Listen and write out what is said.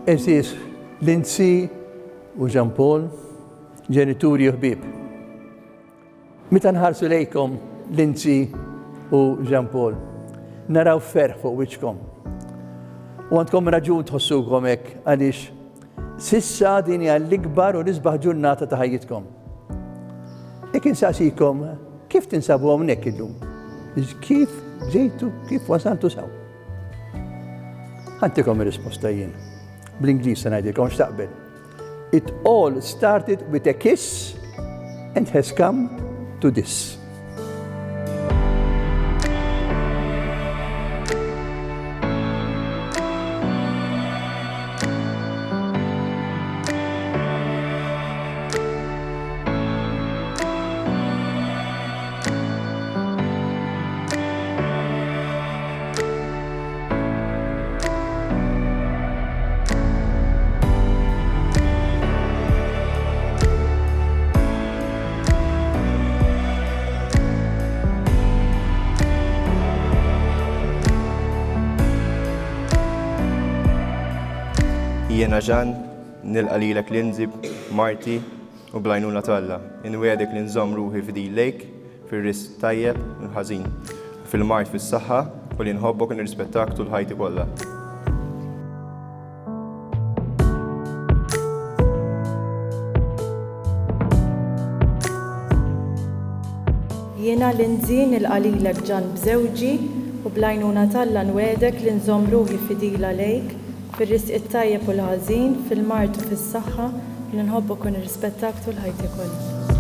Eżis Lindsey u Jean Paul, ġenituri u ħbieb. Meta nħarsu lejkom Lindsey u Jean Paul, naraw ferħ fuq wiċċkom. U għandkom raġun tħossukom hekk għaliex sissa din hija l-ikbar u l-isbaħ ġurnata ta' ħajjitkom. Jekk insaqsikom kif tinsabu hawnhekk illum? Kif ġejtu, kif wasaltu sew? Ħantikom ir-risposta jien. Bl-Ingliż se ngħidilkom x'taqbel. It all started with a kiss and has come to this. Jiena Ġan, nilqa' lilek Lindsey, Marti u blajnuna Alla. Inwiedek li nżomm ruħi f'dilek fir-risq tajjeb u ħażin, fil-mart fis-saħħa u li nħobbok u nirrispettak tul ħajti kollha. Jiena Lindsey nilqa' lilek Ġan b'żewġi u blajnuna Alla nwiedek li nżomm ruħi fidila lejk fir-risq it-tajjeb u l-ħażin, fil-mart u fis-saħħa li nħobbok u nirrispettak tul ħajti kollha.